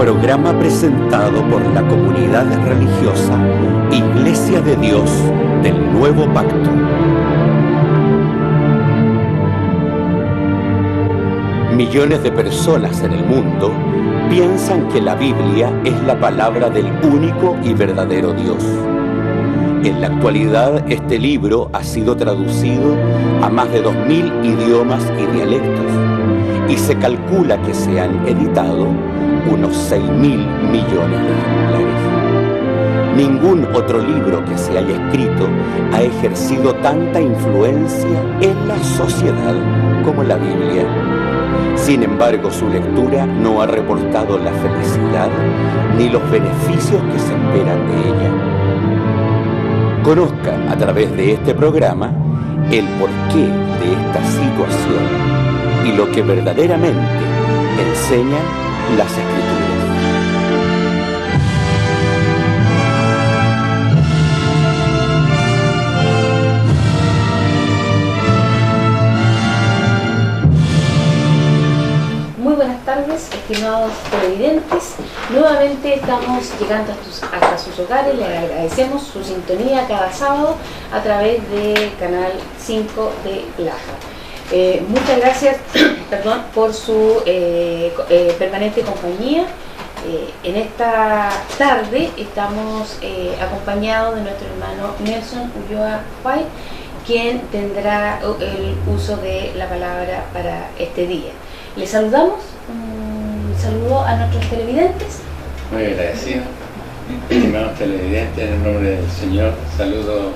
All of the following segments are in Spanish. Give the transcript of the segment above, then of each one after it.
Programa presentado por la comunidad religiosa Iglesia de Dios del Nuevo Pacto. Millones de personas en el mundo piensan que la Biblia es la palabra del único y verdadero Dios. En la actualidad, este libro ha sido traducido a más de 2000 idiomas y dialectos, y se calcula que se han editado unos 6.000 millones de ejemplares. Ningún otro libro que se haya escrito ha ejercido tanta influencia en la sociedad como la Biblia. Sin embargo, su lectura no ha reportado la felicidad ni los beneficios que se esperan de ella. Conozca a través de este programa el porqué de esta situación y lo que verdaderamente enseñan las Escrituras. Muy buenas tardes, estimados televidentes. Nuevamente estamos llegando hasta sus hogares. Les agradecemos su sintonía cada sábado a través de Canal 5 de Laja. Muchas gracias por su permanente compañía. En esta tarde estamos acompañados de nuestro hermano Nelson Ulloa White, quien tendrá el uso de la palabra para este día. Les saludamos, un saludo a nuestros televidentes. Muy agradecido, estimados televidentes, en el nombre del Señor. Saludo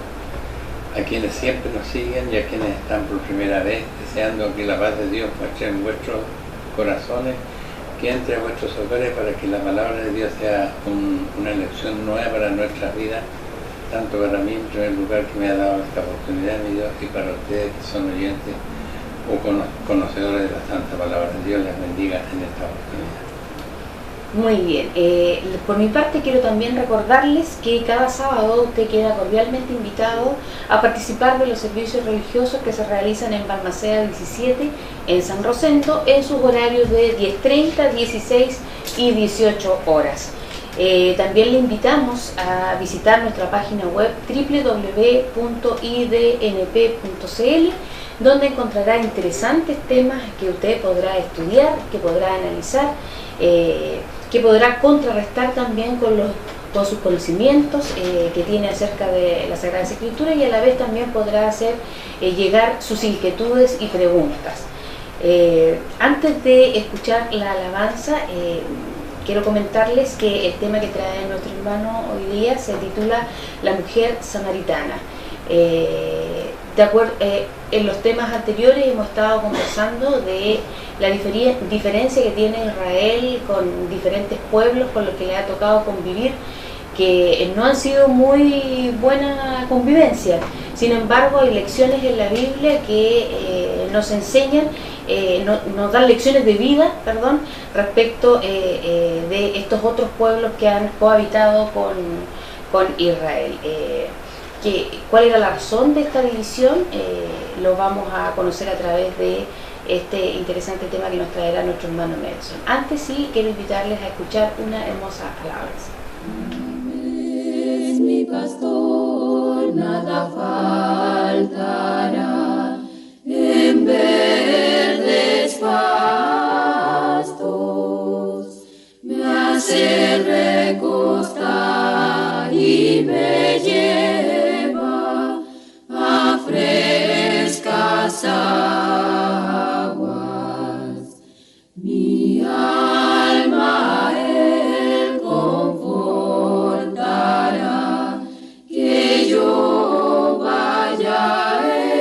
a quienes siempre nos siguen y a quienes están por primera vez, deseando que la paz de Dios muestre en vuestros corazones, que entre a vuestros hogares para que la palabra de Dios sea una lección nueva para nuestras vidas, tanto para mí, en primer lugar, que me ha dado esta oportunidad, mi Dios, y para ustedes que son oyentes o conocedores de la santa palabra de Dios. Les bendiga en esta oportunidad. Muy bien, por mi parte quiero también recordarles que cada sábado usted queda cordialmente invitado a participar de los servicios religiosos que se realizan en Balmaceda 17 en San Rosendo en sus horarios de 10:30, 16 y 18 horas. También le invitamos a visitar nuestra página web www.idnp.cl, donde encontrará interesantes temas que usted podrá estudiar, que podrá analizar, que podrá contrarrestar también con sus conocimientos que tiene acerca de las Sagradas Escrituras, y a la vez también podrá hacer llegar sus inquietudes y preguntas. Antes de escuchar la alabanza, quiero comentarles que el tema que trae nuestro hermano hoy día se titula La mujer samaritana. En los temas anteriores hemos estado conversando de la diferencia que tiene Israel con diferentes pueblos con los que le ha tocado convivir, que no han sido muy buena convivencia. Sin embargo, hay lecciones en la Biblia que nos enseñan, nos dan lecciones de vida, respecto de estos otros pueblos que han cohabitado con Israel. ¿Cuál era la razón de esta división? Lo vamos a conocer a través de este interesante tema que nos traerá nuestro hermano Nelson. Antes sí, quiero invitarles a escuchar una hermosa alabanza. Es mi pastor, nada faltará, en verdes pastos me hace recostar y me lleva a frescas aguas. Mi alma Él confortará, que yo vaya a Él.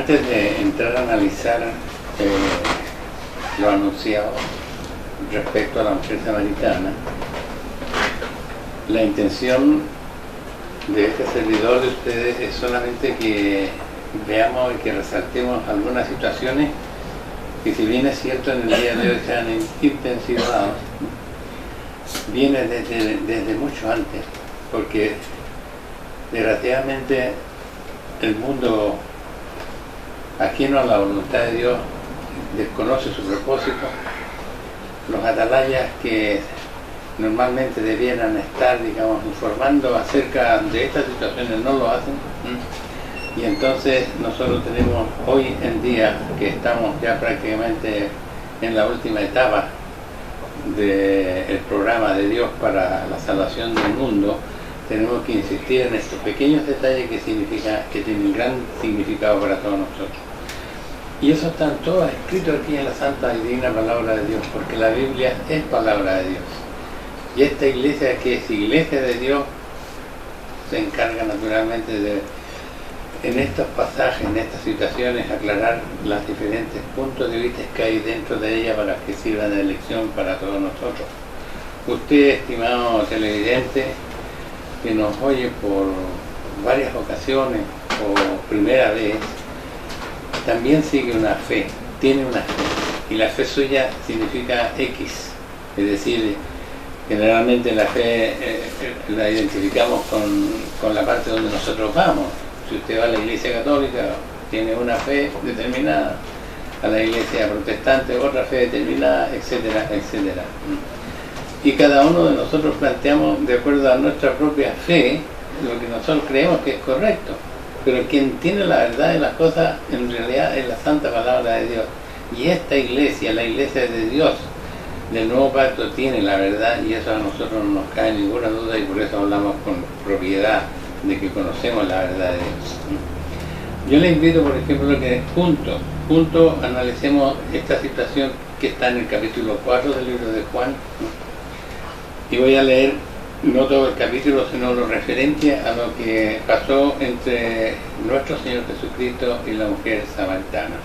antes de entrar a analizar lo anunciado respecto a la mujer samaritana, la intención de este servidor de ustedes es solamente que veamos y que resaltemos algunas situaciones que, si bien es cierto en el día de hoy se han intensificado, viene desde mucho antes, porque desgraciadamente el mundo ajeno a la voluntad de Dios desconoce su propósito. Los atalayas que normalmente debieran estar, digamos, informando acerca de estas situaciones no lo hacen. Y entonces nosotros tenemos hoy en día, que estamos ya prácticamente en la última etapa del programa de Dios para la salvación del mundo, tenemos que insistir en estos pequeños detalles que tienen gran significado para todos nosotros. Y eso está todo escrito aquí en la santa y divina palabra de Dios, porque la Biblia es palabra de Dios. Y esta iglesia, que es iglesia de Dios, se encarga naturalmente de, en estos pasajes, en estas situaciones, aclarar los diferentes puntos de vista que hay dentro de ella para que sirvan de lección para todos nosotros. Usted, estimado televidente, que nos oye por varias ocasiones o primera vez, también sigue una fe, tiene una fe, y la fe suya significa X, es decir, generalmente la fe la identificamos con la parte donde nosotros vamos. Si usted va a la iglesia católica, tiene una fe determinada, a la iglesia protestante otra fe determinada, etcétera, etcétera. Y cada uno de nosotros planteamos de acuerdo a nuestra propia fe lo que nosotros creemos que es correcto. Pero quien tiene la verdad de las cosas en realidad es la santa palabra de Dios. Y esta iglesia, la iglesia de Dios del nuevo pacto, tiene la verdad, y eso a nosotros no nos cae ninguna duda, y por eso hablamos con propiedad de que conocemos la verdad de Dios. Yo le invito, por ejemplo, que juntos analicemos esta situación que está en el capítulo 4 del libro de Juan, y voy a leer no todo el capítulo, sino lo referente a lo que pasó entre nuestro Señor Jesucristo y la mujer samaritana,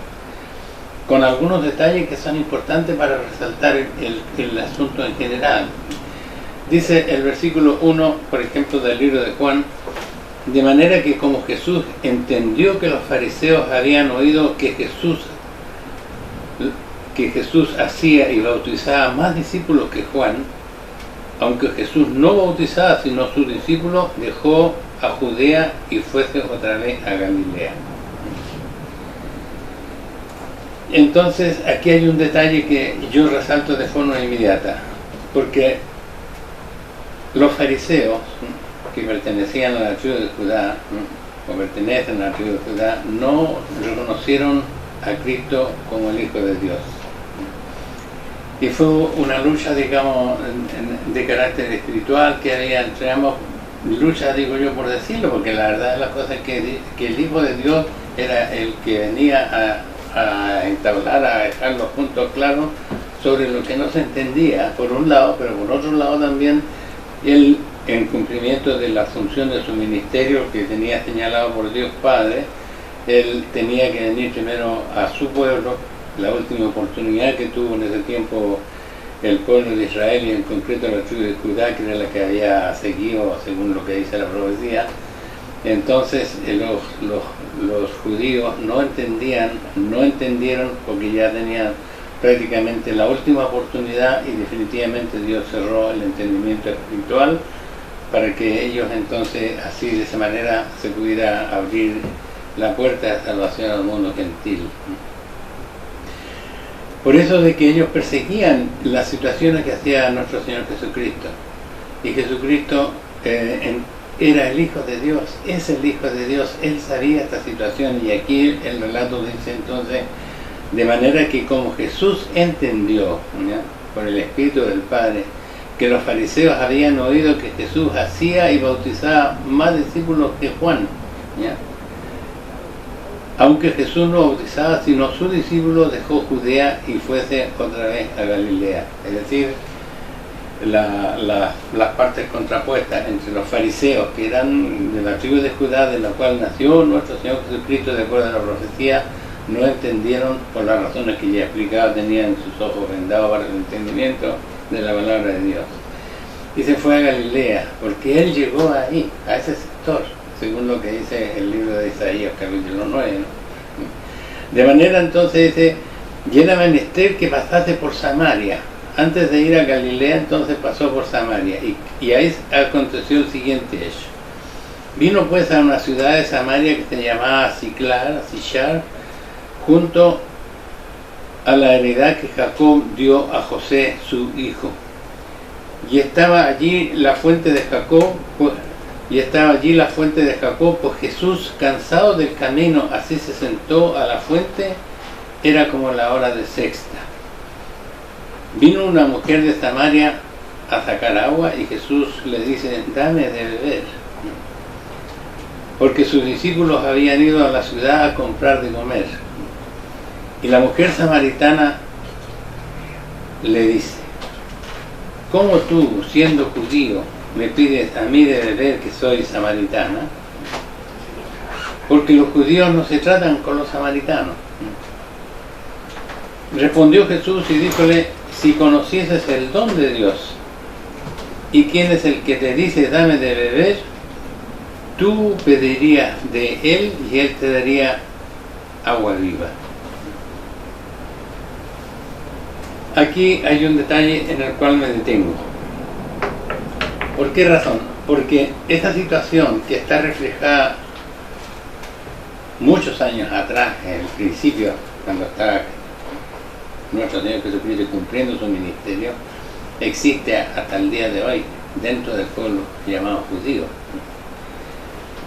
con algunos detalles que son importantes para resaltar el asunto en general. Dice el versículo 1, por ejemplo, del libro de Juan: de manera que como Jesús entendió que los fariseos habían oído que Jesús hacía y bautizaba más discípulos que Juan, aunque Jesús no bautizaba sino sus discípulos, dejó a Judea y fuese otra vez a Galilea. Entonces aquí hay un detalle que yo resalto de forma inmediata, porque los fariseos, que pertenecían a la tribu de Judá, o pertenecen a la tribu de Judá, no reconocieron a Cristo como el Hijo de Dios. Y fue una lucha, digamos, de carácter espiritual que había entre ambos. Lucha, digo yo, por decirlo, porque la verdad de las cosas es que el Hijo de Dios era el que venía a entablar, a dejar los puntos claros sobre lo que no se entendía, por un lado, pero por otro lado también él, en cumplimiento de la función de su ministerio que tenía señalado por Dios Padre, él tenía que venir primero a su pueblo, la última oportunidad que tuvo en ese tiempo el pueblo de Israel, y en concreto la tribu de Judá, que era la que había seguido según lo que dice la profecía. Entonces los judíos no entendieron, porque ya tenían prácticamente la última oportunidad, y definitivamente Dios cerró el entendimiento espiritual para que ellos entonces, así de esa manera, se pudiera abrir la puerta de salvación al mundo gentil. Por eso de que ellos perseguían las situaciones que hacía nuestro Señor Jesucristo, y Jesucristo era el Hijo de Dios, es el Hijo de Dios, Él sabía esta situación, y aquí el relato dice entonces: de manera que como Jesús entendió, ¿ya?, por el Espíritu del Padre, que los fariseos habían oído que Jesús hacía y bautizaba más discípulos que Juan, ¿ya?, aunque Jesús no bautizaba sino sus discípulos, dejó Judea y fuese otra vez a Galilea. Es decir, las partes contrapuestas entre los fariseos, que eran de la tribu de Judá, de la cual nació nuestro Señor Jesucristo de acuerdo a la profecía, no entendieron por las razones que ya he explicado, tenían sus ojos vendados para el entendimiento de la palabra de Dios. Y se fue a Galilea, porque él llegó ahí, a ese sector, según lo que dice el libro de Isaías, capítulo 9, ¿no? De manera entonces dice, y era menester que pasase por Samaria. Antes de ir a Galilea, entonces pasó por Samaria, y ahí aconteció el siguiente hecho. Vino pues a una ciudad de Samaria que se llamaba Sichar, junto a la heredad que Jacob dio a José, su hijo. Y estaba allí la fuente de Jacob, pues Jesús, cansado del camino, así se sentó a la fuente, era como la hora de sexta. Vino una mujer de Samaria a sacar agua y Jesús le dice, dame de beber. Porque sus discípulos habían ido a la ciudad a comprar de comer. Y la mujer samaritana le dice, ¿cómo tú, siendo judío, me pides a mí de beber que soy samaritana? Porque los judíos no se tratan con los samaritanos. Respondió Jesús y díjole, si conocieses el don de Dios y quién es el que te dice dame de beber, tú pedirías de él y él te daría agua viva. Aquí hay un detalle en el cual me detengo. ¿Por qué razón? Porque esa situación que está reflejada muchos años atrás, en el principio, cuando estaba nuestro Señor Jesucristo cumpliendo su ministerio, existe hasta el día de hoy dentro del pueblo llamado judío.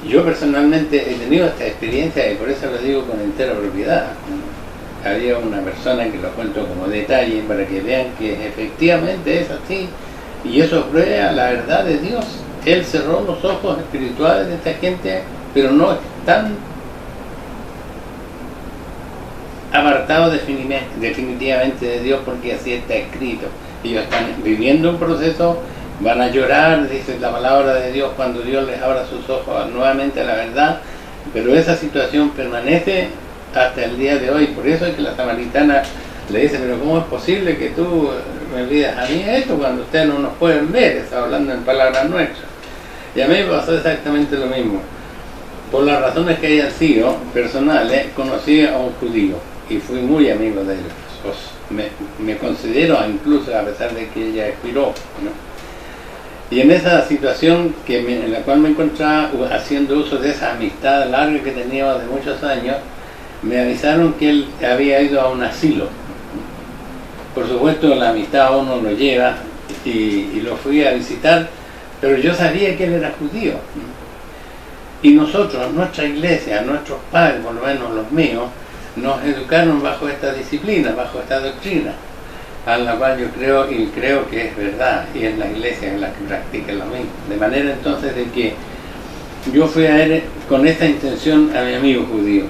Yo personalmente he tenido esta experiencia y por eso lo digo con entera propiedad. Había una persona que lo cuento como detalle para que vean que efectivamente es así, y eso prueba la verdad de Dios. Él cerró los ojos espirituales de esta gente, pero no están apartados definitivamente de Dios, porque así está escrito. Ellos están viviendo un proceso, van a llorar, dice la palabra de Dios, cuando Dios les abra sus ojos nuevamente a la verdad, pero esa situación permanece hasta el día de hoy. Por eso es que la samaritana le dice, pero ¿cómo es posible que tú me pidas a mí esto cuando ustedes no nos pueden ver? Está hablando en palabras nuestras. Y a mí me pasó exactamente lo mismo. Por las razones que hayan sido personales, conocí a un judío y fui muy amigo de él. Me considero, incluso a pesar de que ella expiró, ¿no? Y en esa situación en la cual me encontraba haciendo uso de esa amistad larga que teníamos de muchos años, me avisaron que él había ido a un asilo. Por supuesto, la amistad a uno lo lleva y lo fui a visitar, pero yo sabía que él era judío. Y nosotros, nuestra iglesia, nuestros padres, por lo menos los míos, nos educaron bajo esta disciplina, bajo esta doctrina, a la cual yo creo que es verdad, y es la iglesia en la que practica lo mismo. De manera entonces de que yo fui a él con esta intención a mi amigo judío.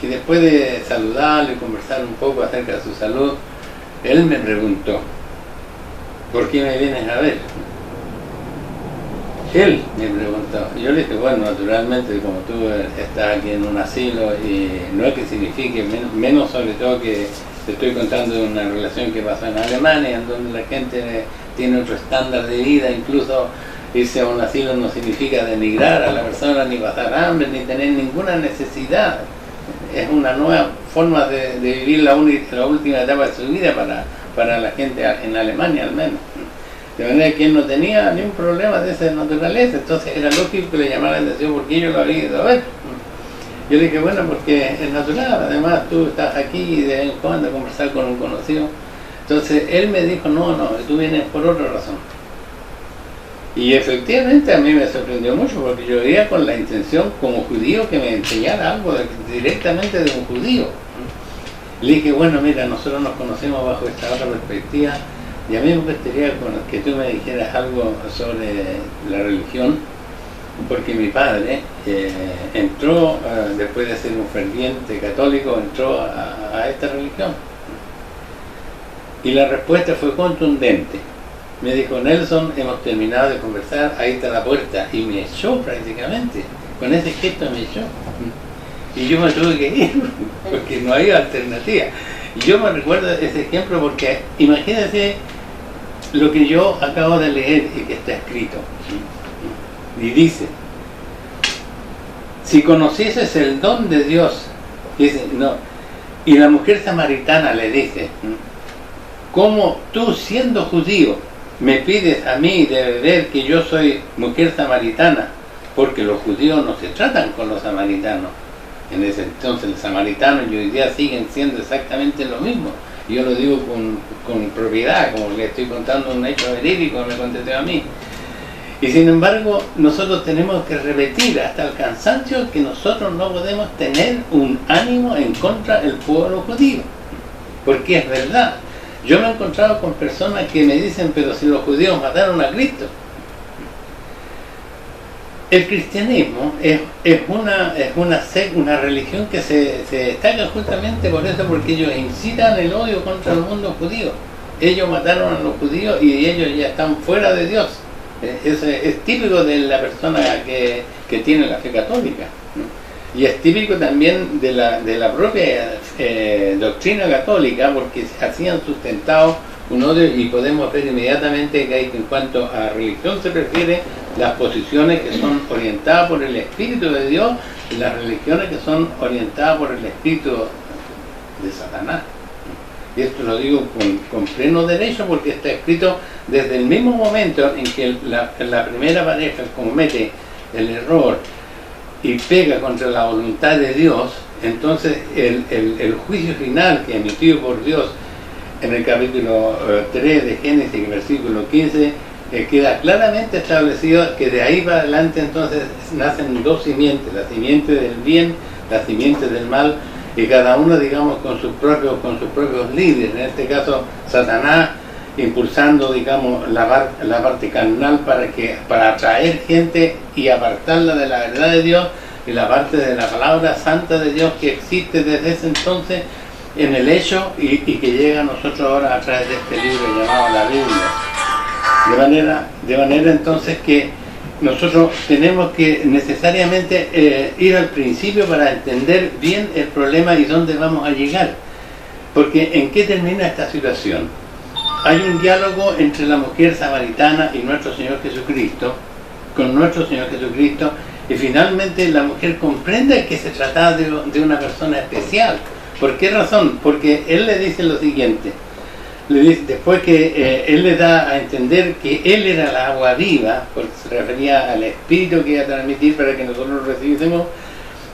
Y después de saludarle y conversar un poco acerca de su salud, él me preguntó, ¿por qué me vienes a ver? Él me preguntó. Yo le dije, bueno, naturalmente, como tú estás aquí en un asilo, y no es que signifique, menos sobre todo que te estoy contando de una relación que pasó en Alemania, en donde la gente tiene otro estándar de vida, incluso irse a un asilo no significa denigrar a la persona, ni pasar hambre, ni tener ninguna necesidad. Es una nueva forma de vivir la última etapa de su vida para la gente en Alemania, al menos. De manera que él no tenía ningún problema de esa naturaleza, entonces era lógico que le llamara la atención porque yo lo había ido a ver. Yo le dije, bueno, porque es natural, además tú estás aquí y de vez en cuando a conversar con un conocido. Entonces él me dijo, no, tú vienes por otra razón. Y efectivamente a mí me sorprendió mucho porque yo iba con la intención como judío que me enseñara algo directamente de un judío. Le dije, bueno, mira, nosotros nos conocemos bajo esta otra perspectiva y a mí me gustaría que tú me dijeras algo sobre la religión, porque mi padre entró, después de ser un ferviente católico, entró a esta religión. Y la respuesta fue contundente. Me dijo, Nelson, hemos terminado de conversar, ahí está la puerta. Y me echó prácticamente, con ese gesto me echó. Y yo me tuve que ir, porque no había alternativa. Y yo me recuerdo ese ejemplo porque imagínense lo que yo acabo de leer y que está escrito. Y dice, si conocieses el don de Dios, dice, no, y la mujer samaritana le dice, ¿cómo tú siendo judío me pides a mí de beber que yo soy mujer samaritana? Porque los judíos no se tratan con los samaritanos. En ese entonces los samaritanos y hoy día siguen siendo exactamente lo mismo. Yo lo digo con propiedad, como le estoy contando un hecho verídico, me contestó a mí. Y sin embargo, nosotros tenemos que repetir hasta el cansancio que nosotros no podemos tener un ánimo en contra del pueblo judío. Porque es verdad. Yo me he encontrado con personas que me dicen, pero si los judíos mataron a Cristo. El cristianismo es una religión que se destaca justamente por eso, porque ellos incitan el odio contra el mundo judío. Ellos mataron a los judíos y ellos ya están fuera de Dios. Es típico de la persona que tiene la fe católica, ¿no? Y es típico también de la propia doctrina católica, porque así han sustentado un odio, y podemos ver inmediatamente que hay, en cuanto a religión se refiere, las posiciones que son orientadas por el Espíritu de Dios y las religiones que son orientadas por el Espíritu de Satanás. Y esto lo digo con pleno derecho, porque está escrito desde el mismo momento en que la primera pareja comete el error y pega contra la voluntad de Dios. Entonces el juicio final que emitido por Dios en el capítulo 3 de Génesis, versículo 15, queda claramente establecido que de ahí para adelante entonces nacen dos simientes, la simiente del bien, la simiente del mal, y cada uno, digamos, con sus propios líderes. En este caso Satanás impulsando, digamos, la parte carnal para atraer gente y apartarla de la verdad de Dios, y la parte de la palabra santa de Dios que existe desde ese entonces en el hecho y que llega a nosotros ahora a través de este libro llamado la Biblia. De manera entonces que nosotros tenemos que necesariamente ir al principio para entender bien el problema y dónde vamos a llegar. Porque ¿en qué termina esta situación? Hay un diálogo entre la mujer samaritana y nuestro Señor Jesucristo, con nuestro Señor Jesucristo, y finalmente la mujer comprende que se trata de una persona especial. ¿Por qué razón? Porque Él le dice lo siguiente. Le dice, después que Él le da a entender que Él era la agua viva, porque se refería al Espíritu que iba a transmitir para que nosotros lo recibiésemos,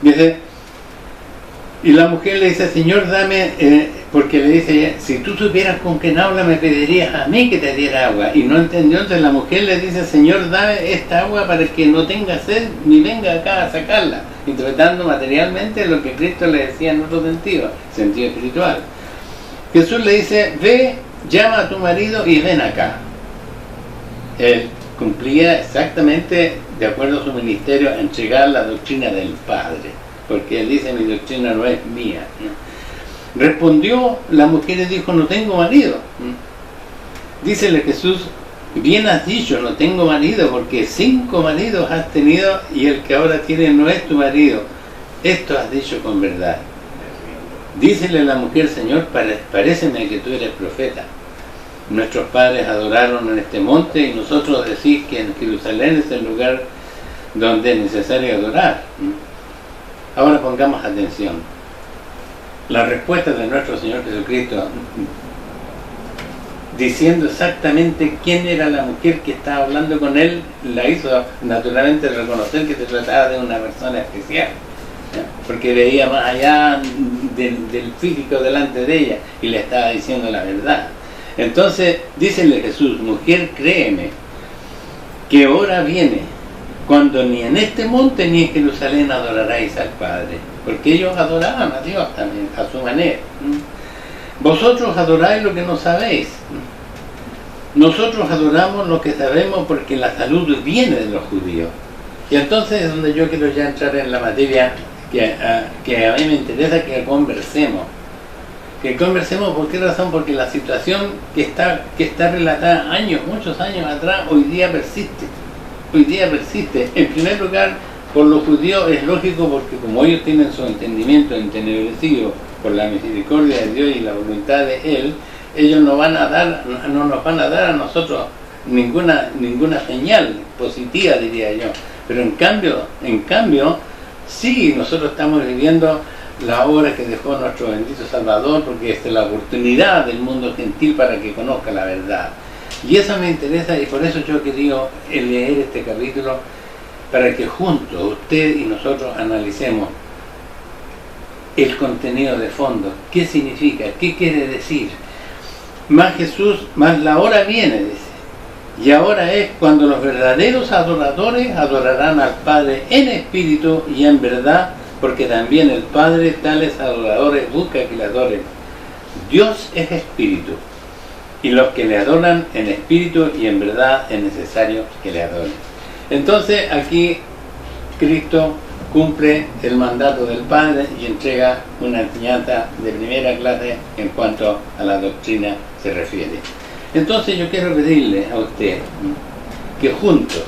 dice, y la mujer le dice, Señor, dame, porque le dice, si tú supieras con quién habla, me pedirías a mí que te diera agua. Y no entendió, entonces la mujer le dice, Señor, dame esta agua para que no tenga sed, ni venga acá a sacarla, interpretando materialmente lo que Cristo le decía en otro sentido espiritual. Jesús le dice, ve, llama a tu marido y ven acá. Él cumplía exactamente, de acuerdo a su ministerio, a entregar la doctrina del Padre, porque Él dice, mi doctrina no es mía, ¿no? Respondió la mujer y dijo, no tengo marido. Dícele Jesús, bien has dicho, no tengo marido, porque 5 maridos has tenido y el que ahora tienes no es tu marido. Esto has dicho con verdad. Dícele la mujer, Señor, paréceme que tú eres profeta. Nuestros padres adoraron en este monte y nosotros decís que en Jerusalén es el lugar donde es necesario adorar. Ahora pongamos atención. La respuesta de nuestro Señor Jesucristo, diciendo exactamente quién era la mujer que estaba hablando con Él, la hizo naturalmente reconocer que se trataba de una persona especial, porque veía más allá del físico delante de ella y le estaba diciendo la verdad. Entonces, dícele Jesús, mujer, créeme, que hora viene cuando ni en este monte ni en Jerusalén adoraréis al Padre, porque ellos adoraban a Dios también, a su manera. Vosotros adoráis lo que no sabéis. Nosotros adoramos lo que sabemos porque la salud viene de los judíos. Y entonces es donde yo quiero ya entrar en la materia que a mí me interesa que conversemos. Que conversemos, ¿por qué razón? Porque la situación que está relatada muchos años atrás, hoy día persiste. Hoy día persiste. En primer lugar, por los judíos es lógico, porque como ellos tienen su entendimiento entenebrecido por la misericordia de Dios y la voluntad de Él, ellos no nos van a dar a nosotros ninguna señal positiva, diría yo. Pero en cambio, sí, nosotros estamos viviendo la obra que dejó nuestro bendito Salvador, porque es la oportunidad del mundo gentil para que conozca la verdad. Y eso me interesa, y por eso yo he querido leer este capítulo, para que juntos, usted y nosotros, analicemos el contenido de fondo. ¿Qué significa? ¿Qué quiere decir? Más Jesús, más la hora viene, dice. Y ahora es cuando los verdaderos adoradores adorarán al Padre en espíritu y en verdad, porque también el Padre tales adoradores busca que le adoren. Dios es espíritu, y los que le adoran en espíritu y en verdad es necesario que le adoren. Entonces aquí Cristo cumple el mandato del Padre y entrega una enseñanza de primera clase en cuanto a la doctrina se refiere. Entonces yo quiero pedirle a usted que juntos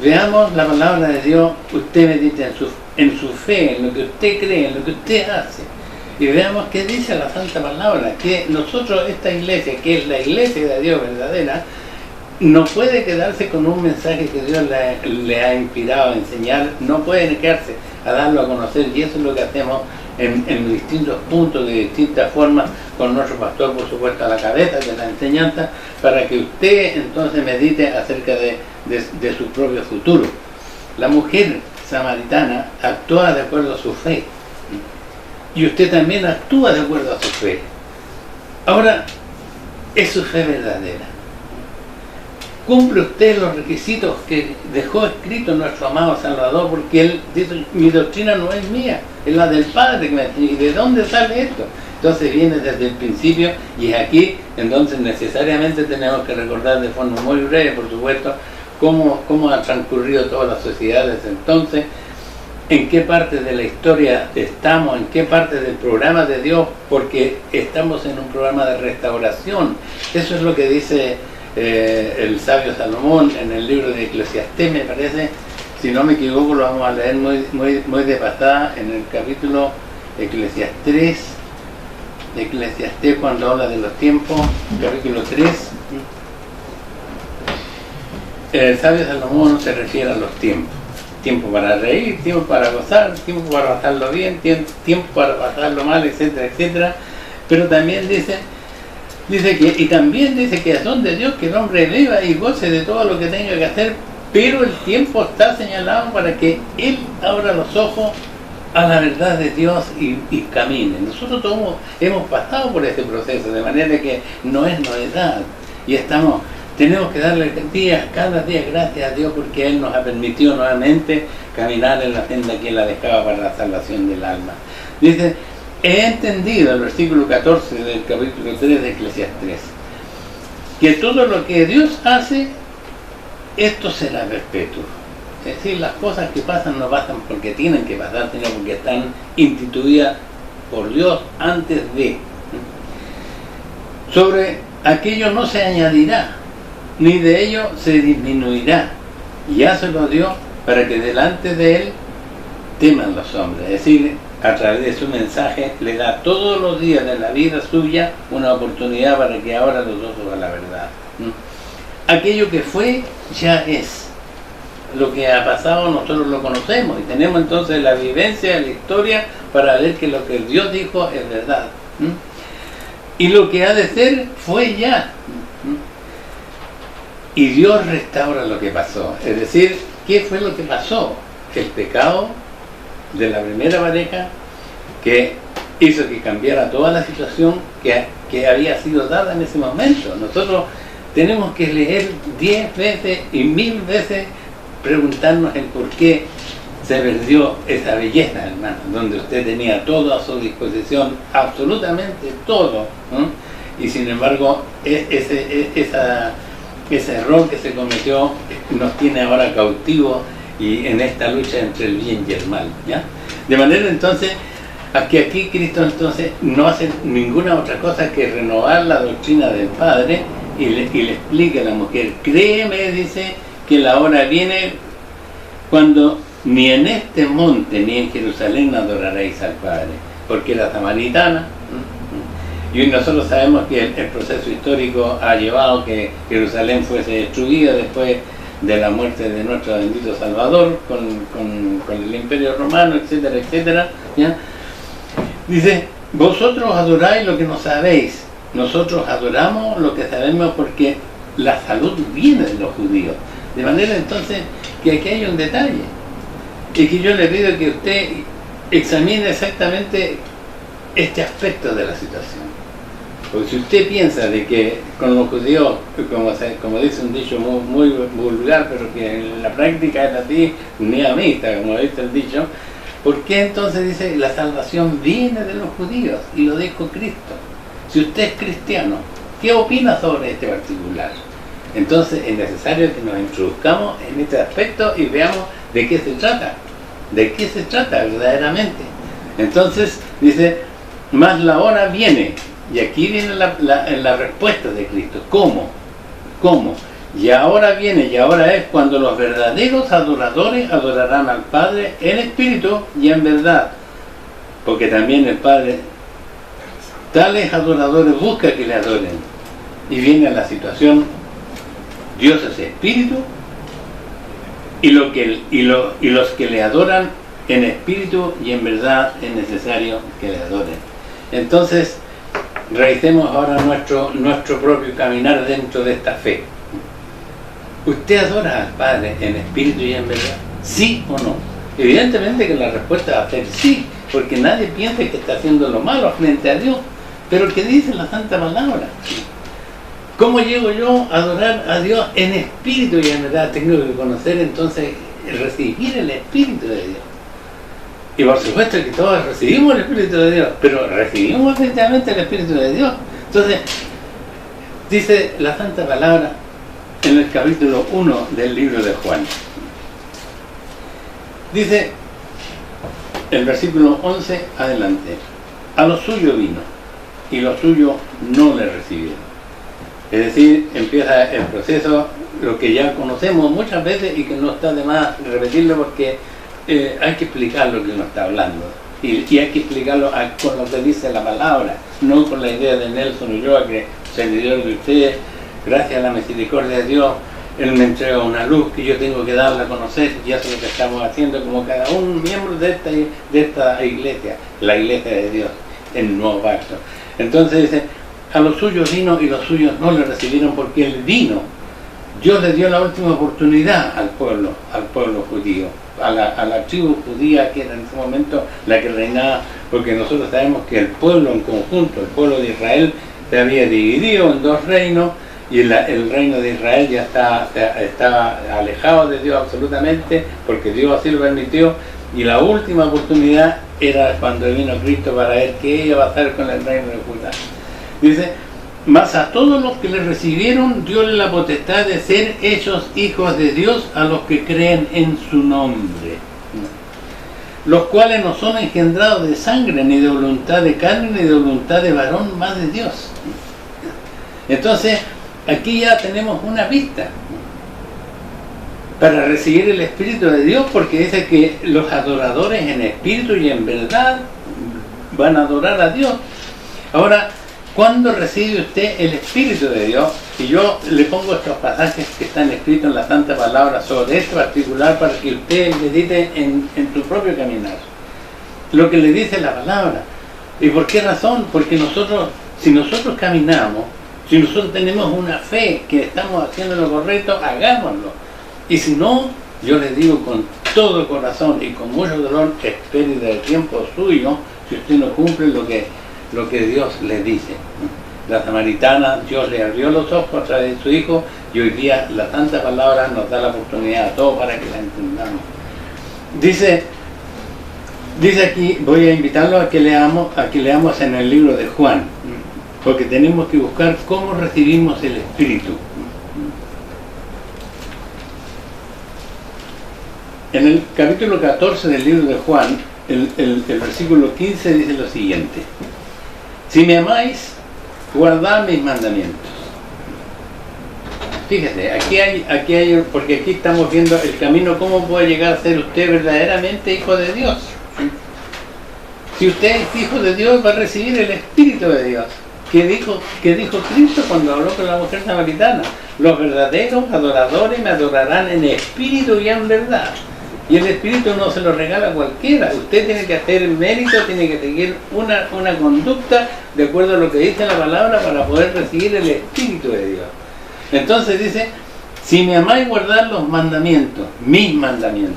veamos la palabra de Dios, usted medite en su fe, en lo que usted cree, en lo que usted hace, y veamos qué dice la Santa Palabra, que nosotros, esta iglesia, que es la iglesia de Dios verdadera, no puede quedarse con un mensaje que Dios le ha inspirado a enseñar, no puede quedarse a darlo a conocer, y eso es lo que hacemos en distintos puntos, de distintas formas, con nuestro pastor, por supuesto, a la cabeza de la enseñanza, para que usted entonces medite acerca de su propio futuro. La mujer samaritana actúa de acuerdo a su fe, y usted también actúa de acuerdo a su fe. Ahora, es su fe verdadera. ¿Cumple usted los requisitos que dejó escrito nuestro amado Salvador? Porque Él dice, mi doctrina no es mía, es la del Padre que me enseñó. ¿Y de dónde sale esto? Entonces viene desde el principio, y es aquí, entonces necesariamente tenemos que recordar de forma muy breve, por supuesto, cómo han transcurrido todas las sociedades entonces, en qué parte de la historia estamos, en qué parte del programa de Dios, porque estamos en un programa de restauración. Eso es lo que dice el sabio Salomón en el libro de Eclesiastés, me parece, si no me equivoco, lo vamos a leer muy de pasada en el capítulo Eclesiastés, cuando habla de los tiempos, capítulo 3. El sabio Salomón se refiere a los tiempos: tiempo para reír, tiempo para gozar, tiempo para pasarlo bien, tiempo para pasarlo mal, etcétera, etcétera. Pero también dice que es don de Dios que el hombre viva y goce de todo lo que tenga que hacer, pero el tiempo está señalado para que él abra los ojos a la verdad de Dios y camine. Nosotros todos hemos pasado por este proceso, de manera que no es novedad, y tenemos que darle cada día gracias a Dios, porque Él nos ha permitido nuevamente caminar en la senda que Él ha dejado para la salvación del alma. Dice, he entendido, el versículo 14 del capítulo 3 de Eclesiastés, que todo lo que Dios hace, esto será perpetuo. Es decir, las cosas que pasan no pasan porque tienen que pasar, sino porque están instituidas por Dios antes de. Sobre aquello no se añadirá, ni de ello se disminuirá. Ya se lo dio para que delante de Él teman los hombres. Es decir, a través de su mensaje le da todos los días de la vida suya una oportunidad para que abra los ojos a la verdad. Aquello que fue, ya es. Lo que ha pasado nosotros lo conocemos, y tenemos entonces la vivencia, la historia, para ver que lo que Dios dijo es verdad. Y lo que ha de ser, fue ya. Y Dios restaura lo que pasó. Es decir, ¿qué fue lo que pasó? El pecado de la primera pareja, que hizo que cambiara toda la situación que había sido dada en ese momento. Nosotros tenemos que leer 10 veces y 1000 veces, preguntarnos el por qué se perdió esa belleza, hermano, donde usted tenía todo a su disposición, absolutamente todo, ¿no? Y sin embargo ese error que se cometió nos tiene ahora cautivos y en esta lucha entre el bien y el mal, ¿ya? De manera entonces, que aquí Cristo entonces no hace ninguna otra cosa que renovar la doctrina del Padre y le explica a la mujer, créeme, dice, que la hora viene cuando ni en este monte ni en Jerusalén adoraréis al Padre, porque era samaritana. Y hoy nosotros sabemos que el proceso histórico ha llevado que Jerusalén fuese destruida después de la muerte de nuestro bendito Salvador con el Imperio Romano, etcétera, etcétera, ¿ya? Dice, vosotros adoráis lo que no sabéis, nosotros adoramos lo que sabemos porque la salud viene de los judíos. De manera entonces que aquí hay un detalle, y que yo le pido que usted examine exactamente este aspecto de la situación. Porque si usted piensa de que con los judíos, como dice un dicho muy vulgar, pero que en la práctica es así, ni amista, como dice el dicho, ¿por qué entonces dice la salvación viene de los judíos? Y lo dijo Cristo. Si usted es cristiano, ¿qué opina sobre este particular? Entonces es necesario que nos introduzcamos en este aspecto y veamos de qué se trata. ¿De qué se trata verdaderamente? Entonces dice, más la hora viene. Y aquí viene la respuesta de Cristo. ¿Cómo? ¿Cómo? Y ahora viene, y ahora es cuando los verdaderos adoradores adorarán al Padre en espíritu y en verdad. Porque también el Padre, tales adoradores busca que le adoren. Y viene la situación, Dios es espíritu, y los que le adoran en espíritu y en verdad es necesario que le adoren. Entonces, realicemos ahora nuestro propio caminar dentro de esta fe. ¿Usted adora al Padre en espíritu y en verdad? ¿Sí o no? Evidentemente que la respuesta va a ser sí, porque nadie piensa que está haciendo lo malo frente a Dios. Pero ¿qué dice la Santa Palabra? ¿Cómo llego yo a adorar a Dios en espíritu y en verdad? Tengo que conocer entonces, recibir el Espíritu de Dios. Y por supuesto que todos recibimos el Espíritu de Dios, pero recibimos efectivamente el Espíritu de Dios. Entonces, dice la Santa Palabra en el capítulo 1 del libro de Juan. Dice, el versículo 11 adelante, a lo suyo vino, y los suyos no le recibieron. Es decir, empieza el proceso, lo que ya conocemos muchas veces y que no está de más repetirlo porque hay que explicar lo que uno está hablando. Y hay que explicarlo con lo que dice la palabra, no con la idea de Nelson Ulloa, que servidor de ustedes, gracias a la misericordia de Dios, Él me entrega una luz que yo tengo que darla a conocer, y eso es lo que estamos haciendo como cada un miembro de esta iglesia, la iglesia de Dios, en el nuevo pacto. Entonces dice, a los suyos vino y los suyos no le recibieron porque Él vino. Dios le dio la última oportunidad al pueblo judío, a la tribu judía que era en ese momento la que reinaba, porque nosotros sabemos que el pueblo en conjunto, el pueblo de Israel, se había dividido en dos reinos, y el reino de Israel ya estaba alejado de Dios absolutamente, porque Dios así lo permitió, y la última oportunidad era cuando vino Cristo para ver qué iba a pasar con el reino de Judá. Dice, mas a todos los que le recibieron, dióle la potestad de ser hechos hijos de Dios a los que creen en su nombre, los cuales no son engendrados de sangre, ni de voluntad de carne, ni de voluntad de varón, más de Dios. Entonces, aquí ya tenemos una pista para recibir el Espíritu de Dios, porque dice que los adoradores en espíritu y en verdad van a adorar a Dios. Ahora, ¿cuándo recibe usted el Espíritu de Dios? Y yo le pongo estos pasajes que están escritos en la Santa Palabra sobre este particular para que usted medite en su propio caminar. Lo que le dice la Palabra. ¿Y por qué razón? Porque nosotros, si nosotros caminamos, si nosotros tenemos una fe que estamos haciendo lo correcto, hagámoslo. Y si no, yo les digo con todo corazón y con mucho dolor, es pérdida de tiempo suyo si usted no cumple lo que Dios le dice. La samaritana, Dios le abrió los ojos a través de su Hijo, y hoy día la Santa Palabra nos da la oportunidad a todos para que la entendamos. Dice aquí, voy a invitarlo a que leamos en el libro de Juan, porque tenemos que buscar cómo recibimos el Espíritu. En el capítulo 14 del libro de Juan, el versículo 15 dice lo siguiente: si me amáis, guardad mis mandamientos. Fíjese, aquí hay, porque aquí estamos viendo el camino, cómo puede llegar a ser usted verdaderamente hijo de Dios. Si usted es hijo de Dios, va a recibir el Espíritu de Dios. ¿Qué dijo Cristo cuando habló con la mujer samaritana? Los verdaderos adoradores me adorarán en espíritu y en verdad. Y el Espíritu no se lo regala a cualquiera. Usted tiene que hacer mérito, tiene que seguir una conducta de acuerdo a lo que dice la palabra para poder recibir el Espíritu de Dios. Entonces dice, si me amáis, guardad los mandamientos, mis mandamientos.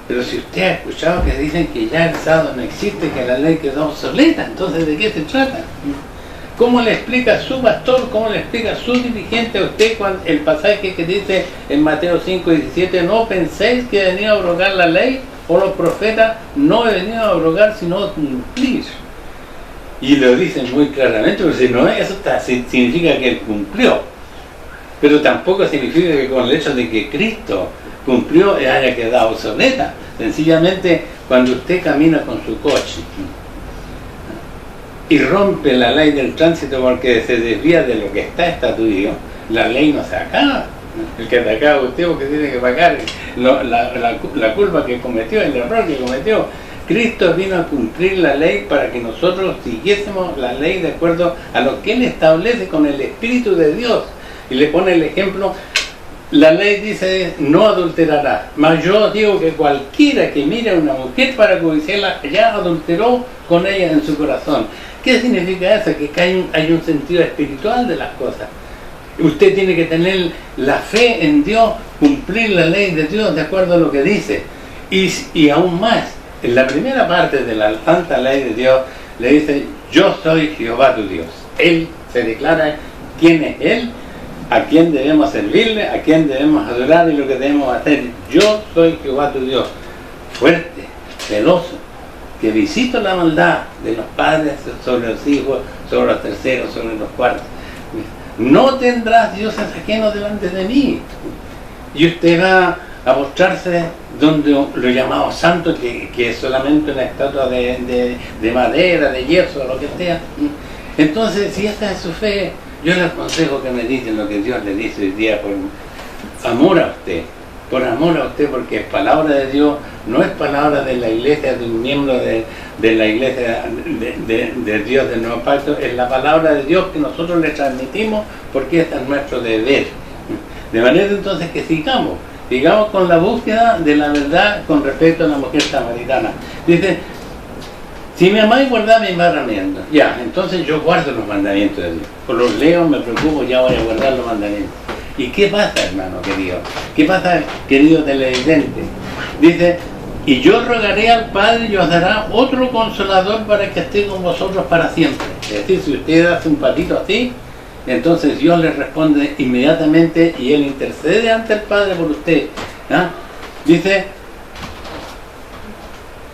Pero si usted ha escuchado que dicen que ya el sábado no existe, que la ley quedó obsoleta, entonces ¿de qué se trata? ¿Cómo le explica su pastor, cómo le explica su dirigente a usted cuando el pasaje que dice en Mateo 5:17, no penséis que he venido a abrogar la ley o los profetas? No he venido a abrogar sino a cumplir. Y lo dicen muy claramente, porque si no, eso significa que él cumplió. Pero tampoco significa que con el hecho de que Cristo cumplió haya quedado obsoleta. Sencillamente, cuando usted camina con su coche y rompe la ley del tránsito porque se desvía de lo que está estatuido, la ley no se acaba. El que te acaba usted porque tiene que pagar la culpa que cometió, el error que cometió. Cristo vino a cumplir la ley para que nosotros siguiésemos la ley de acuerdo a lo que Él establece con el Espíritu de Dios. Y le pone el ejemplo, la ley dice, no adulterará. Mas yo digo que cualquiera que mire a una mujer para codiciarla, ya adulteró con ella en su corazón. ¿Qué significa eso? Que hay un sentido espiritual de las cosas. Usted tiene que tener la fe en Dios, cumplir la ley de Dios de acuerdo a lo que dice. Y aún más, en la primera parte de la santa ley de Dios, le dice, yo soy Jehová tu Dios. Él se declara quién es Él, a quién debemos servirle, a quién debemos adorar y lo que debemos hacer. Yo soy Jehová tu Dios, fuerte, celoso, que visito la maldad de los padres sobre los hijos, sobre los terceros, sobre los cuartos. No tendrás dioses ajenos delante de mí. Y usted va a postrarse donde lo llamado santo, que es solamente una estatua de madera, de yeso, lo que sea. Entonces, si esta es su fe, yo le aconsejo que mediten lo que Dios le dice hoy día por amor a usted, porque es palabra de Dios, no es palabra de la iglesia, de un miembro de la iglesia de Dios del Nuevo Pacto, es la palabra de Dios que nosotros le transmitimos porque este es nuestro deber. De manera entonces que sigamos con la búsqueda de la verdad con respecto a la mujer samaritana. Dice, si me amáis, guardad mis mandamientos. Ya, entonces yo guardo los mandamientos de Dios. Por los leo, me preocupo, ya voy a guardar los mandamientos. ¿Y qué pasa, hermano querido? ¿Qué pasa, querido televidente? Dice, y yo rogaré al Padre y os dará otro consolador para que esté con vosotros para siempre. Es decir, si usted hace un patito así, entonces Dios le responde inmediatamente y Él intercede ante el Padre por usted. ¿Ah? Dice,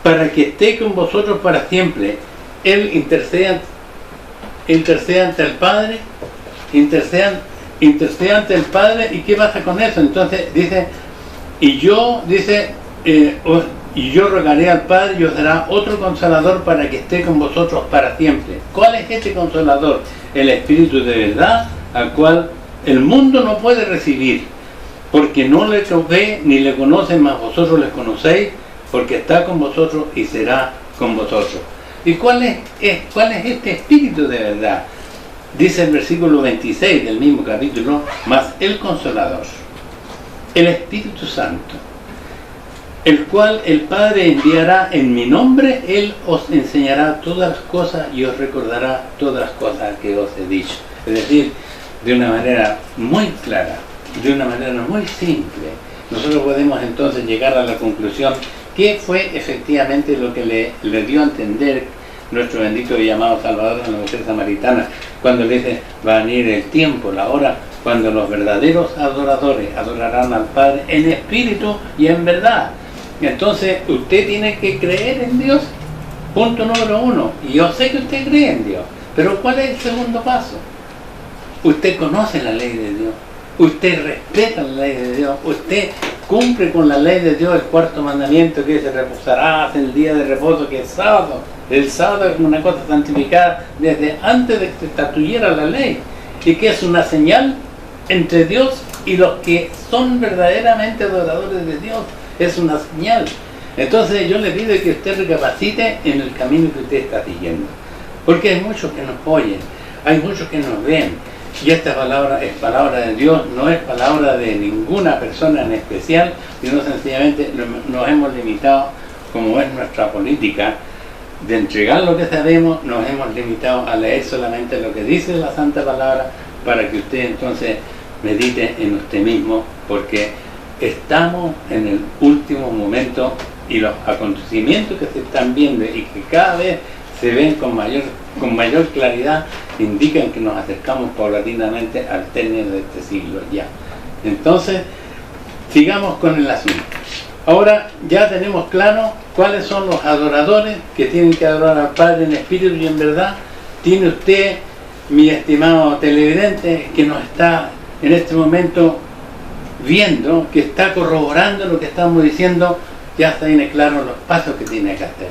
para que esté con vosotros para siempre. Él intercede ante el Padre, intercede ante el Padre. ¿Y qué pasa con eso? Entonces dice, y yo rogaré al Padre y os dará otro consolador para que esté con vosotros para siempre. ¿Cuál es este consolador? El Espíritu de verdad, al cual el mundo no puede recibir, porque no le ve ni le conoce, mas vosotros les conocéis, porque está con vosotros y será con vosotros. ¿Y cuál es este Espíritu de verdad? Dice el versículo 26 del mismo capítulo, mas el Consolador, el Espíritu Santo, el cual el Padre enviará en mi nombre, Él os enseñará todas las cosas y os recordará todas las cosas que os he dicho. Es decir, de una manera muy clara, de una manera muy simple, nosotros podemos entonces llegar a la conclusión que fue efectivamente lo que le dio a entender nuestro bendito y llamado Salvador a la mujer samaritana, cuando le dice, va a venir el tiempo, la hora, cuando los verdaderos adoradores adorarán al Padre en espíritu y en verdad. Entonces usted tiene que creer en Dios, punto número 1, y yo sé que usted cree en Dios, pero ¿cuál es el segundo paso? Usted conoce la ley de Dios, usted respeta la ley de Dios, usted cumple con la ley de Dios, el cuarto mandamiento que se reposarás en el día de reposo, que es sábado. El sábado es una cosa santificada desde antes de que se estatuyera la ley, y que es una señal entre Dios y los que son verdaderamente adoradores de Dios. Es una señal. Entonces yo le pido que usted recapacite en el camino que usted está siguiendo, porque hay muchos que nos oyen, hay muchos que nos ven, y esta palabra es palabra de Dios, no es palabra de ninguna persona en especial, sino sencillamente nos hemos limitado, como es nuestra política, de entregar lo que sabemos, nos hemos limitado a leer solamente lo que dice la Santa Palabra, para que usted entonces medite en usted mismo, porque estamos en el último momento y los acontecimientos que se están viendo y que cada vez se ven con mayor claridad indican que nos acercamos paulatinamente al término de este siglo ya. Entonces, sigamos con el asunto. Ahora ya tenemos claro cuáles son los adoradores que tienen que adorar al Padre en espíritu y en verdad. Tiene usted, mi estimado televidente, que nos está en este momento viendo, que está corroborando lo que estamos diciendo, ya tiene claro los pasos que tiene que hacer.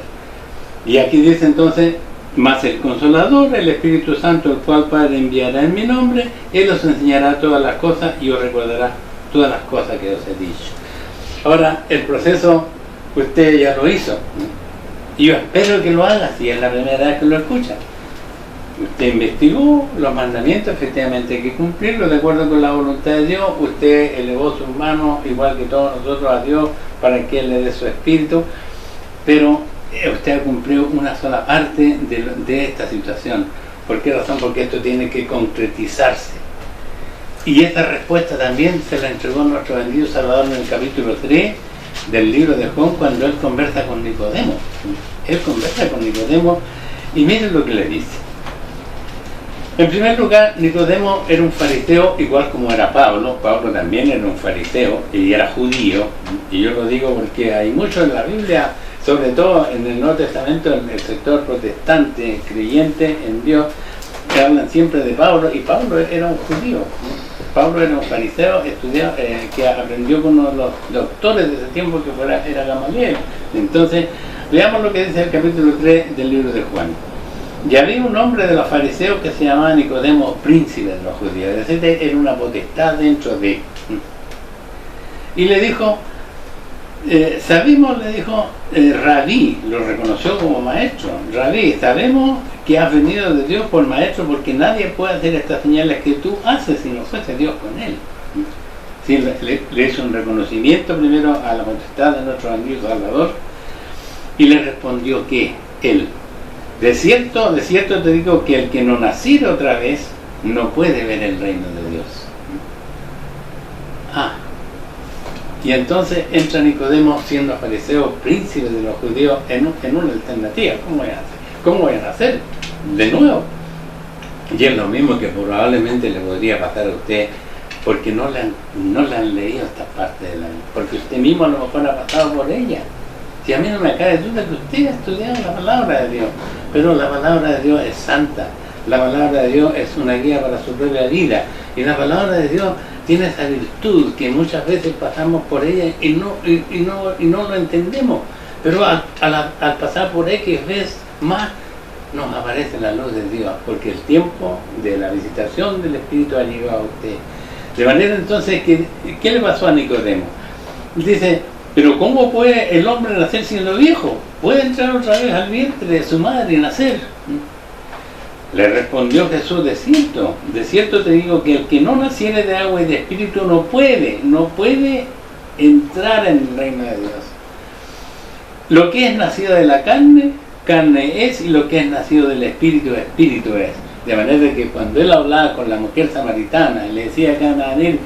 Y aquí dice entonces, más el Consolador, el Espíritu Santo, el cual Padre enviará en mi nombre, Él os enseñará todas las cosas y os recordará todas las cosas que os he dicho. Ahora, el proceso usted ya lo hizo, y yo espero que lo haga si es la primera vez que lo escucha. Usted investigó los mandamientos, efectivamente hay que cumplirlos de acuerdo con la voluntad de Dios. Usted elevó sus manos, igual que todos nosotros, a Dios para que Él le dé su espíritu, pero usted ha cumplido una sola parte de esta situación. ¿Por qué razón? Porque esto tiene que concretizarse. Y esta respuesta también se la entregó nuestro bendito Salvador en el capítulo 3 del libro de Juan, cuando Él conversa con Nicodemo. Él conversa con Nicodemo y miren lo que le dice. En primer lugar, Nicodemo era un fariseo igual como era Pablo. Pablo también era un fariseo y era judío. Y yo lo digo porque hay mucho en la Biblia, sobre todo en el Nuevo Testamento, en el sector protestante, creyente en Dios, que hablan siempre de Pablo, y Pablo era un judío. Pablo era un fariseo, que aprendió con uno de los doctores de ese tiempo, que era Gamaliel. Entonces, leamos lo que dice el capítulo 3 del libro de Juan. Y había un hombre de los fariseos que se llamaba Nicodemo, príncipe de los judíos, es decir, era una potestad dentro de. Y le dijo, sabemos, le dijo, Rabí, lo reconoció como maestro, Rabí, sabemos que has venido de Dios por maestro, porque nadie puede hacer estas señales que tú haces si no fuese Dios con él. Sí, le hizo un reconocimiento primero a la potestad de nuestro bendito Salvador, y le respondió que él, de cierto te digo que el que no naciere otra vez no puede ver el reino de Dios. Y entonces entra Nicodemo, siendo fariseo, príncipe de los judíos, en una alternativa. ¿Cómo voy a nacer? De nuevo. Y es lo mismo que probablemente le podría pasar a usted, porque no le han leído esta parte de la Biblia, porque usted mismo a lo mejor ha pasado por ella. Si a mí no me cabe duda que usted ha estudiado la palabra de Dios, pero la palabra de Dios es santa, la palabra de Dios es una guía para su propia vida, y la palabra de Dios tiene esa virtud que muchas veces pasamos por ella y no lo entendemos, pero al pasar por X vez más nos aparece la luz de Dios, porque el tiempo de la visitación del Espíritu ha llegado a usted. De manera entonces, ¿qué le pasó a Nicodemo? Dice, pero ¿cómo puede el hombre nacer siendo viejo? ¿Puede entrar otra vez al vientre de su madre y nacer? Le respondió Jesús, de cierto te digo que el que no naciere de agua y de espíritu no puede entrar en el reino de Dios. Lo que es nacido de la carne, carne es, y lo que es nacido del espíritu, espíritu es. De manera que cuando él hablaba con la mujer samaritana, le decía que van a venir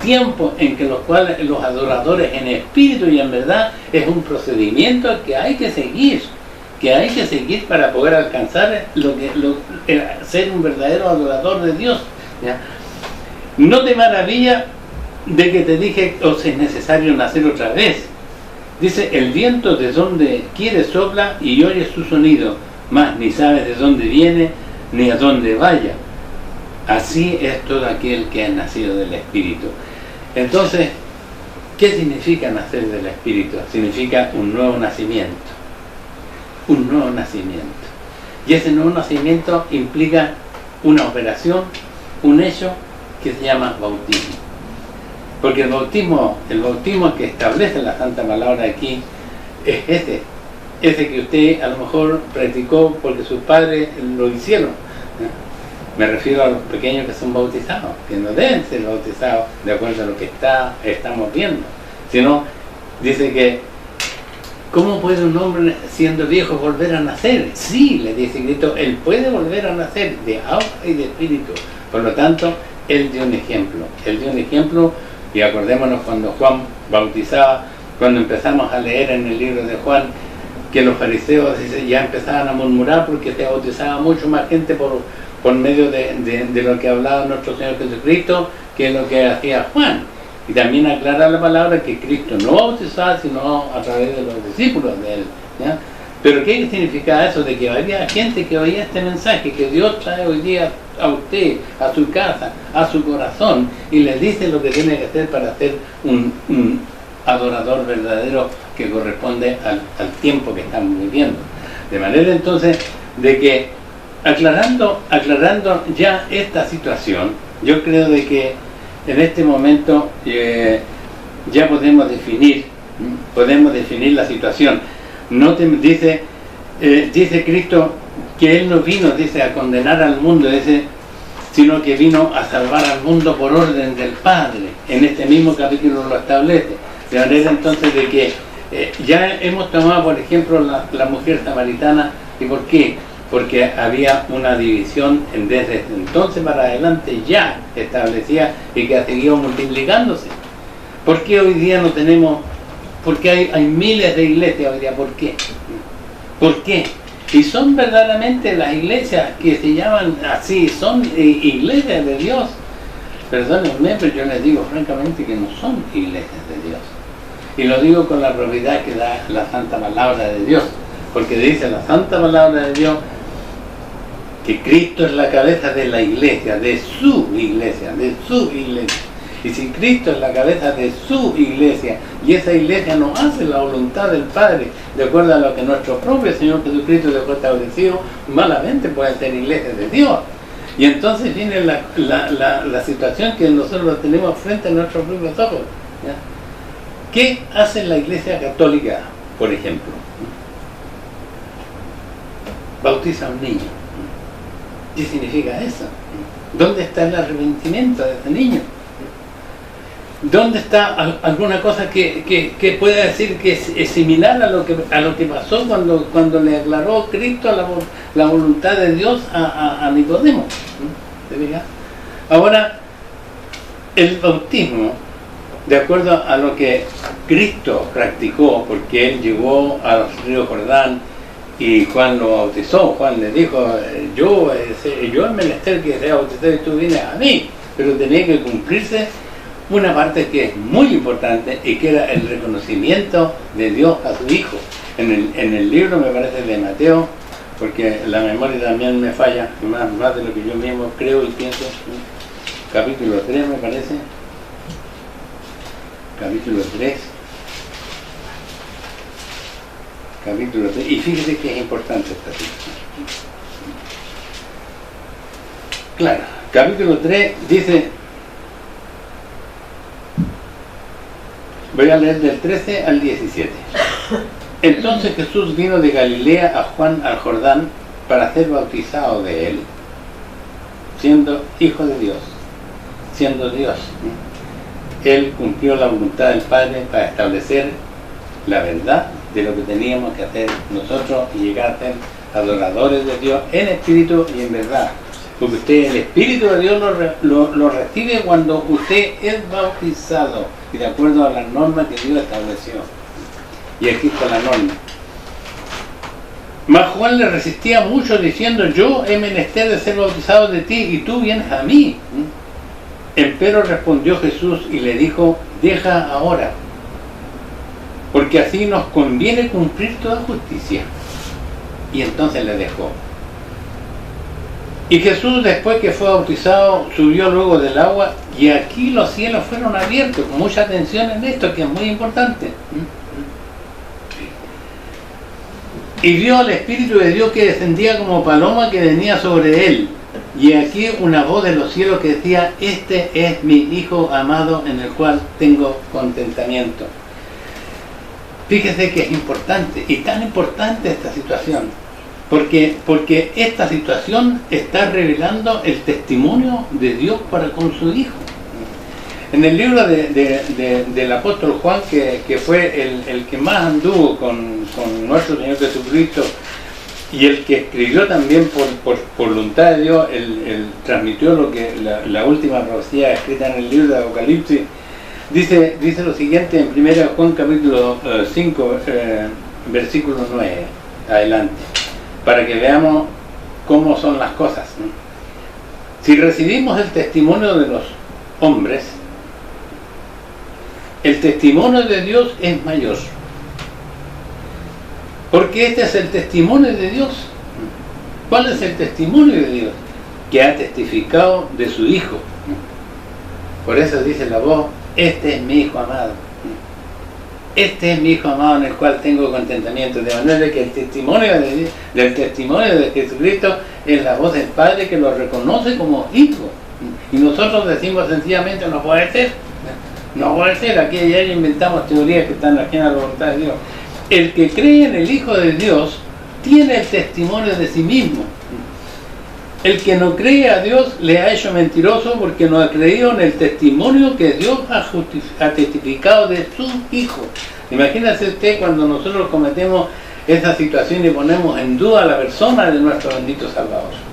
tiempos en que los cuales los adoradores en espíritu y en verdad es un procedimiento que hay que seguir para poder alcanzar ser un verdadero adorador de Dios, ¿ya? No te maravilla de que te dije, os es necesario nacer otra vez. Dice, el viento de donde quiere sopla y oyes su sonido, mas ni sabes de dónde viene ni a dónde vaya. Así es todo aquel que ha nacido del Espíritu. Entonces, ¿qué significa nacer del Espíritu? Significa un nuevo nacimiento. Un nuevo nacimiento. Y ese nuevo nacimiento implica una operación, un hecho que se llama bautismo. Porque el bautismo que establece la Santa Palabra aquí es ese que usted a lo mejor practicó porque sus padres lo hicieron. Me refiero a los pequeños que son bautizados, que no deben ser bautizados de acuerdo a lo que estamos viendo. Sino, dice que, ¿cómo puede un hombre siendo viejo volver a nacer? Sí, le dice Cristo, él puede volver a nacer de agua y de espíritu. Por lo tanto, él dio un ejemplo. Él dio un ejemplo, y acordémonos cuando Juan bautizaba, cuando empezamos a leer en el libro de Juan, que los fariseos ya empezaban a murmurar porque se bautizaba mucho más gente por medio de lo que hablaba nuestro Señor Jesucristo, que lo que hacía Juan. Y también aclara la palabra que Cristo no bautizaba, sino a través de los discípulos de él, ¿ya? Pero ¿qué significa eso? De que había gente que oía este mensaje que Dios trae hoy día a usted, a su casa, a su corazón, y les dice lo que tiene que hacer para ser un adorador verdadero que corresponde al tiempo que estamos viviendo. De manera entonces de que aclarando ya esta situación, yo creo de que en este momento ya podemos definir la situación. Dice Cristo que Él no vino, dice, a condenar al mundo, sino que vino a salvar al mundo por orden del Padre. En este mismo capítulo lo establece. De manera entonces de que ya hemos tomado, por ejemplo, la mujer samaritana. ¿Y por qué? Porque había una división desde entonces para adelante ya establecida y que ha seguido multiplicándose. ¿Por qué hoy día no tenemos? Porque hay miles de iglesias hoy día. ¿Por qué? ¿Por qué? Y son verdaderamente las iglesias que se llaman así, son iglesias de Dios. Perdónenme, pero yo les digo francamente que no son iglesias de Dios. Y lo digo con la propiedad que da la Santa Palabra de Dios. Porque dice la Santa Palabra de Dios que Cristo es la cabeza de la iglesia, de su iglesia, de su iglesia. Y si Cristo es la cabeza de su iglesia, y esa iglesia no hace la voluntad del Padre, de acuerdo a lo que nuestro propio Señor Jesucristo dejó establecido, malamente pueden ser iglesias de Dios. Y entonces viene la situación que nosotros tenemos frente a nuestros propios ojos, ¿ya? ¿Qué hace la Iglesia Católica, por ejemplo? Bautiza a un niño. ¿Qué significa eso? ¿Dónde está el arrepentimiento de ese niño? ¿Dónde está alguna cosa que pueda decir que es similar a lo que pasó cuando le aclaró Cristo la voluntad de Dios a Nicodemo? ¿De verdad? Ahora, el bautismo, de acuerdo a lo que Cristo practicó, porque Él llegó al río Jordán y Juan lo bautizó. Juan le dijo, yo es menester que sea bautizado y tú vienes a mí, pero tenía que cumplirse una parte que es muy importante y que era el reconocimiento de Dios a su Hijo. En el libro, me parece, de Mateo, porque la memoria también me falla más de lo que yo mismo creo y pienso, capítulo 3 me parece, capítulo 3, y fíjese que es importante esta situación. Claro, capítulo 3 dice, voy a leer del 13 al 17. Entonces Jesús vino de Galilea a Juan al Jordán para ser bautizado de él, siendo hijo de Dios, siendo Dios. Él cumplió la voluntad del Padre para establecer la verdad de lo que teníamos que hacer nosotros y llegar a ser adoradores de Dios en espíritu y en verdad. Porque usted, el Espíritu de Dios lo recibe cuando usted es bautizado y de acuerdo a las normas que Dios estableció. Y aquí está la norma. Mas Juan le resistía mucho diciendo, yo he menester de ser bautizado de ti y tú vienes a mí. Empero respondió Jesús y le dijo, deja ahora, porque así nos conviene cumplir toda justicia. Y entonces le dejó. Y Jesús, después que fue bautizado, subió luego del agua, y aquí los cielos fueron abiertos. Mucha atención en esto, que es muy importante. Y vio al Espíritu de Dios que descendía como paloma, que venía sobre él. Y aquí una voz de los cielos que decía: este es mi Hijo amado, en el cual tengo contentamiento. Fíjese que es importante, y tan importante esta situación, porque esta situación está revelando el testimonio de Dios para con su Hijo. En el libro del apóstol Juan, que fue el que más anduvo con nuestro Señor Jesucristo, y el que escribió también por voluntad de Dios, él transmitió lo que la última profecía escrita en el libro de Apocalipsis, dice lo siguiente en 1 Juan capítulo 5, versículo 9, adelante, para que veamos cómo son las cosas. Si recibimos el testimonio de los hombres, el testimonio de Dios es mayor. Porque este es el testimonio de Dios. ¿Cuál es el testimonio de Dios? Que ha testificado de su Hijo. Por eso dice la voz: este es mi Hijo amado. Este es mi Hijo amado, en el cual tengo contentamiento. De manera que el testimonio del testimonio de Jesucristo es la voz del Padre, que lo reconoce como Hijo. Y nosotros decimos sencillamente: no puede ser. No puede ser. Aquí y allá inventamos teorías que están ajenas a la voluntad de Dios. El que cree en el Hijo de Dios tiene el testimonio de sí mismo. El que no cree a Dios le ha hecho mentiroso, porque no ha creído en el testimonio que Dios ha testificado de su Hijo. Imagínese usted cuando nosotros cometemos esa situación y ponemos en duda la persona de nuestro bendito Salvador.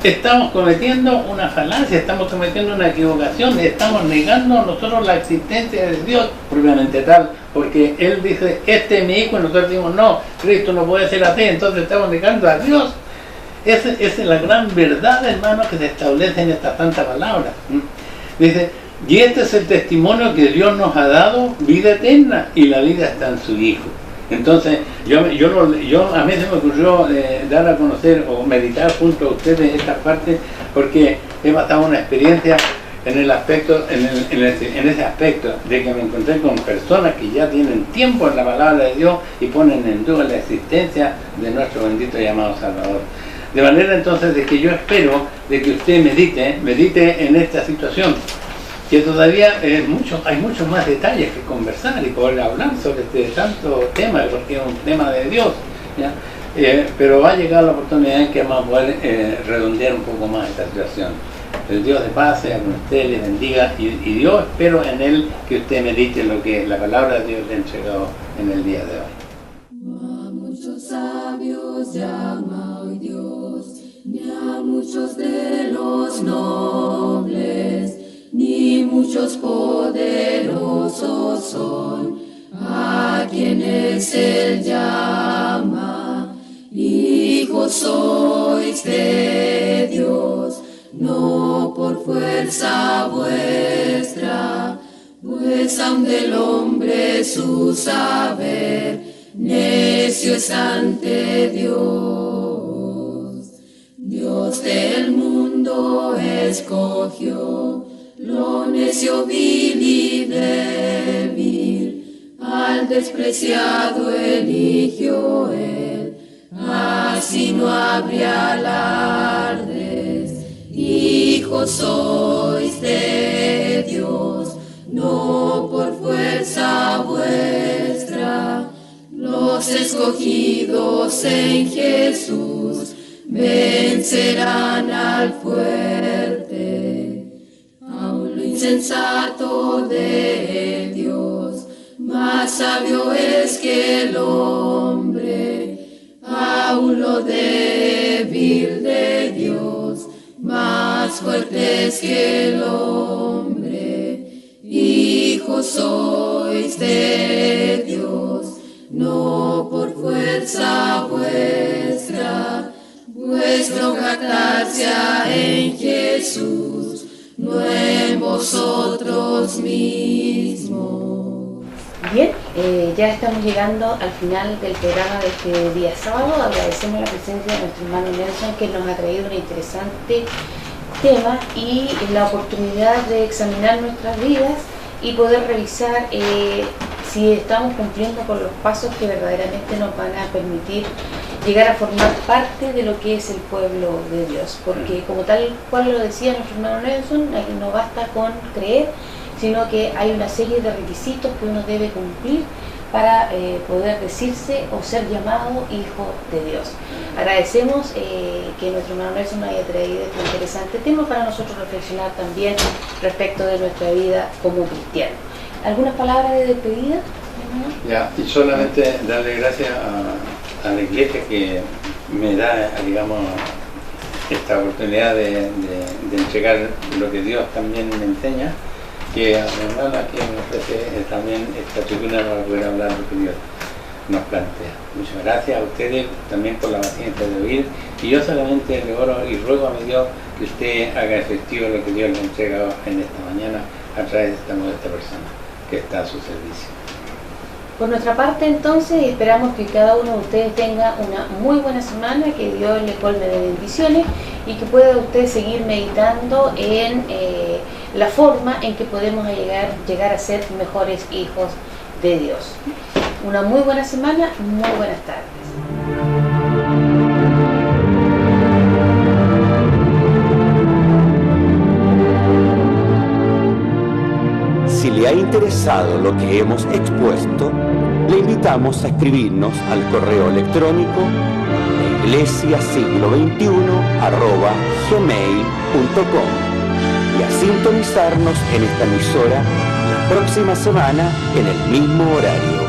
Estamos cometiendo una falacia, estamos cometiendo una equivocación, estamos negando nosotros la existencia de Dios propiamente tal, porque Él dice: este es mi Hijo, y nosotros decimos: no, Cristo no puede ser así, entonces estamos negando a Dios. Esa es la gran verdad, hermano, que se establece en esta santa palabra. Dice: y este es el testimonio que Dios nos ha dado, vida eterna, y la vida está en su Hijo. Entonces, a mí se me ocurrió dar a conocer o meditar junto a ustedes esta parte, porque he pasado una experiencia en el aspecto, en ese aspecto, de que me encontré con personas que ya tienen tiempo en la palabra de Dios y ponen en duda la existencia de nuestro bendito y amado Salvador. De manera entonces de que yo espero de que usted medite en esta situación, que todavía hay muchos más detalles que conversar y poder hablar sobre este santo tema, porque es un tema de Dios, ¿ya? Pero va a llegar la oportunidad en que vamos a poder redondear un poco más esta situación. El Dios de paz sea con usted, les bendiga, y yo espero en Él que usted medite lo que la palabra de Dios le ha entregado en el día de hoy. A muchos sabios llama hoy Dios, ni a muchos de los nobles, ni muchos poderosos son a quienes Él llama. Hijos sois de Dios, no por fuerza vuestra, pues aun del hombre su saber necio es ante Dios. Dios del mundo escogió lo necio, vil y débil, al despreciado eligió Él, así no habría alardes. Hijos sois de Dios, no por fuerza vuestra, los escogidos en Jesús vencerán al fuerte. Aun lo insensato de Dios, más sabio es que el hombre, aun lo débil de Dios, más fuerte es que el hombre. Hijos sois de Dios, no por fuerza vuestra, vuestro jactarse en Jesús, no en vosotros mismos. Bien, Ya estamos llegando al final del programa de este día sábado. Agradecemos la presencia de nuestro hermano Nelson, que nos ha traído un interesante tema y la oportunidad de examinar nuestras vidas y poder revisar si estamos cumpliendo con los pasos que verdaderamente nos van a permitir llegar a formar parte de lo que es el pueblo de Dios. Porque como tal cual lo decía nuestro hermano Nelson, no basta con creer, sino que hay una serie de requisitos que uno debe cumplir para poder decirse o ser llamado hijo de Dios. Agradecemos que nuestro hermano Nelson nos haya traído este interesante tema para nosotros reflexionar también respecto de nuestra vida como cristianos. ¿Algunas palabras de despedida, hermano? Ya, y solamente darle gracias a la iglesia que me da, digamos, esta oportunidad de entregar lo que Dios también me enseña, que a mi hermana que me ofrece también esta tribuna para poder hablar lo que Dios nos plantea. Muchas gracias a ustedes también por la paciencia de oír, y yo solamente le oro y ruego a mi Dios que usted haga efectivo lo que Dios le ha entregado en esta mañana a través de esta modesta persona que está a su servicio. Por nuestra parte, entonces, esperamos que cada uno de ustedes tenga una muy buena semana, que Dios le colme de bendiciones y que pueda usted seguir meditando en la forma en que podemos llegar a ser mejores hijos de Dios. Una muy buena semana, muy buenas tardes. Si le ha interesado lo que hemos expuesto, le invitamos a escribirnos al correo electrónico iglesiasiglo21@gmail.com y a sintonizarnos en esta emisora la próxima semana en el mismo horario.